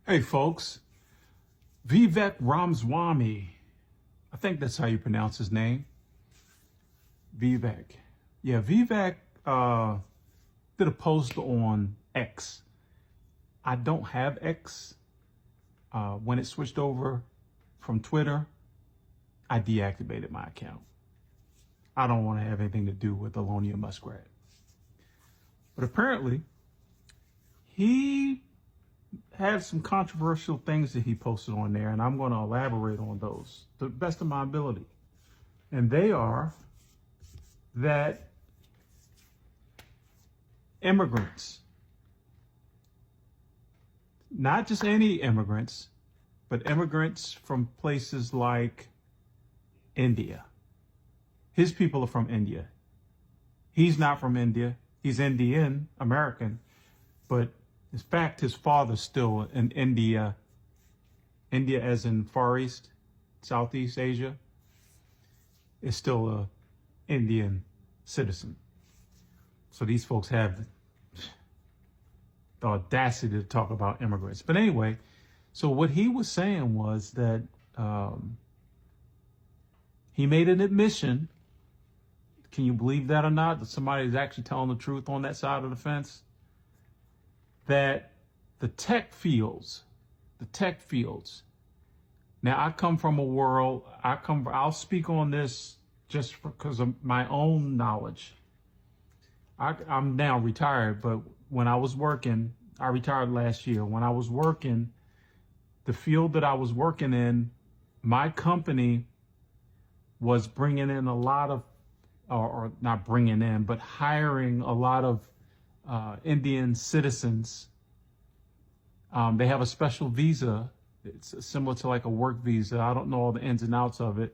Hey folks, VIVEK Ramswamy. I think that's how you pronounce his name. VIVEK. Yeah, VIVEK did a post on X. I don't have X. When it switched over from Twitter, I deactivated my account. I don't want to have anything to do with Alonia Muskrat. But apparently, he had some controversial things that he posted on there, and I'm going to elaborate on those to the best of my ability. And they are that immigrants, not just any immigrants, but immigrants from places like India. His people are from India. He's not from India. He's Indian American, but in fact, his father's still in India. India as in Far East, Southeast Asia, is still a Indian citizen. So these folks have the audacity to talk about immigrants. But anyway, so what he was saying was that he made an admission. Can you believe that or not? That somebody is actually telling the truth on that side of the fence? That the tech fields, now I come from a world, I'll speak on this just because of my own knowledge. I'm now retired, but when I was working, I retired last year. When I was working, the field that I was working in, my company was bringing in a lot of, or not bringing in, but hiring a lot of Indian citizens. They have a special visa. It's similar to like a work visa. I don't know all the ins and outs of it.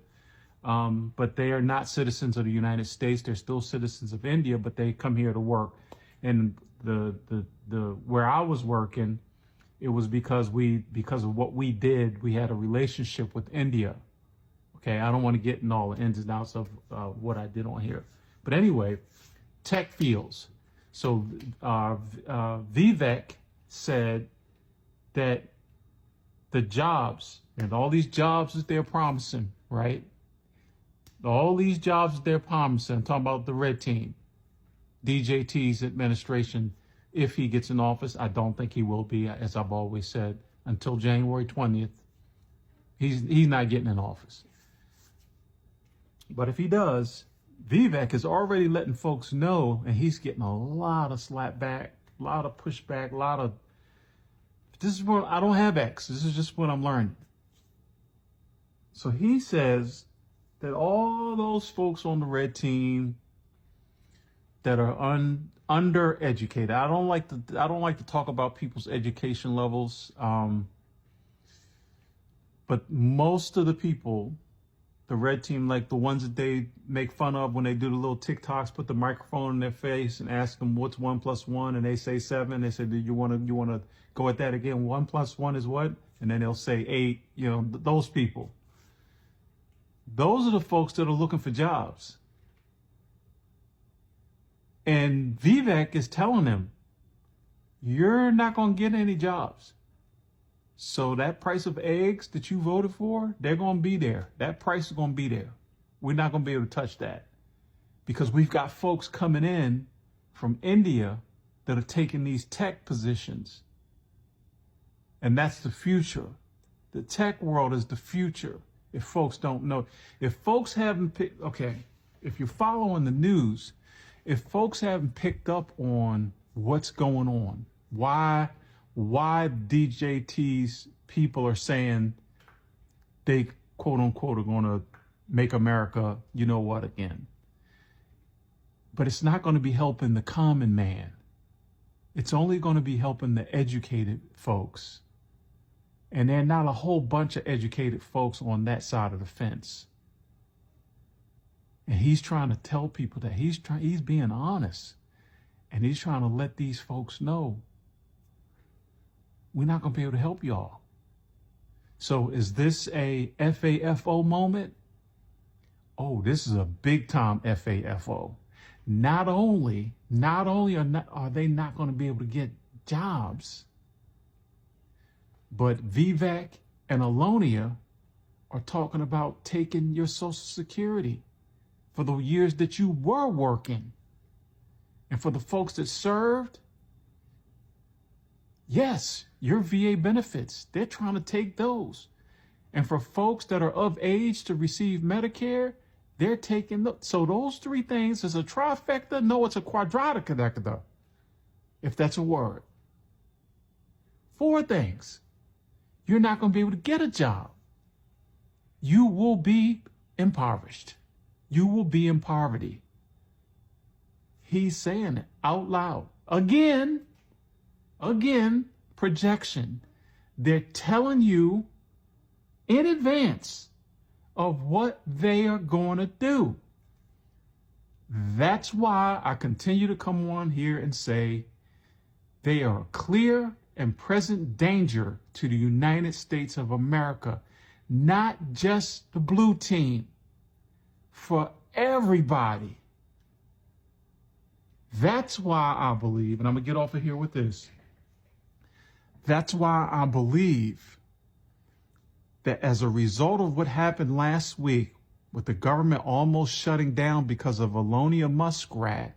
But they are not citizens of the United States. They're still citizens of India, but they come here to work. And the where I was working, it was because of what we did, we had a relationship with India. Okay, I don't want to get in all the ins and outs of what I did on here. But anyway, tech fields. So VIVEK said that the jobs and all these jobs that they're promising, right? All these jobs that they're promising, I'm talking about the red team, DJT's administration, if he gets in office. I don't think he will be, as I've always said, until January 20th. He's not getting in office. But if he does, VIVEK is already letting folks know, and he's getting a lot of slap back, a lot of pushback, this is what, I don't have X. This is just what I'm learning. So he says that all those folks on the red team that are undereducated. I don't like to talk about people's education levels. But most of the people, the red team, like the ones that they make fun of when they do the little TikToks, put the microphone in their face and ask them what's 1 + 1, and they say 7. They say, do you want to go at that again? 1 + 1 is what? And then they'll say 8. You know, those people. Those are the folks that are looking for jobs. And VIVEK is telling them, you're not going to get any jobs. So that price of eggs that you voted for, they're going to be there. That price is going to be there. We're not going to be able to touch that because we've got folks coming in from India that are taking these tech positions. And that's the future. The tech world is the future. If folks don't know, if folks haven't picked, if you're following the news, if folks haven't picked up on what's going on, why DJT's people are saying they, quote unquote, are going to make America, you know what, again. But it's not going to be helping the common man. It's only going to be helping the educated folks. And there are not a whole bunch of educated folks on that side of the fence. And he's trying to tell people that he's being honest. And he's trying to let these folks know we're not going to be able to help y'all. So is this a FAFO moment? Oh, this is a big time FAFO. Not only are they not going to be able to get jobs, But VIVEK and Alonia are talking about taking your Social Security for the years that you were working. And for the folks that served, yes, your VA benefits, they're trying to take those. And for folks that are of age to receive Medicare, they're taking so those three things is a trifecta. No, it's a quadriticadecada, if that's a word. 4 things. You're not going to be able to get a job. You will be impoverished. You will be in poverty. He's saying it out loud. Again, projection. They're telling you in advance of what they are going to do. That's why I continue to come on here and say they are a clear and present danger to the United States of America, not just the blue team, for everybody. That's why I believe, and I'm going to get off of here with this. That's why I believe that as a result of what happened last week with the government almost shutting down because of Alonia Muskrat,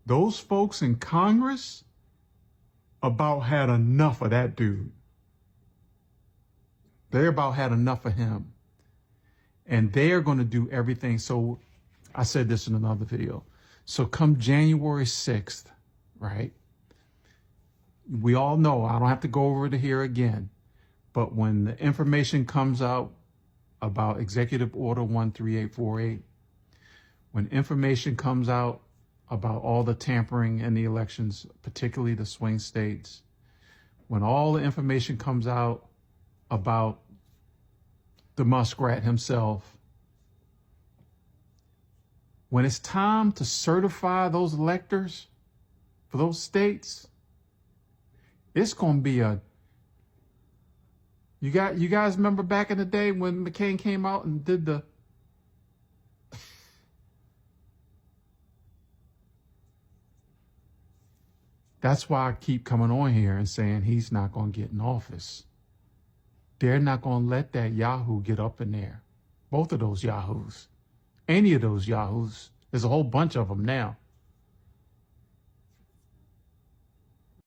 those folks in Congress about had enough of that dude. They about had enough of him. And they are going to do everything. So I said this in another video. So come January 6th, right? We all know, I don't have to go over it here again, but when the information comes out about Executive Order 13848, when information comes out about all the tampering in the elections, particularly the swing states, when all the information comes out about the Muskrat himself, when it's time to certify those electors for those states, it's going to be you guys remember back in the day when McCain came out and did the That's why I keep coming on here and saying he's not going to get in office. They're not going to let that Yahoo get up in there. Both of those Yahoos. Any of those Yahoos. There's a whole bunch of them now.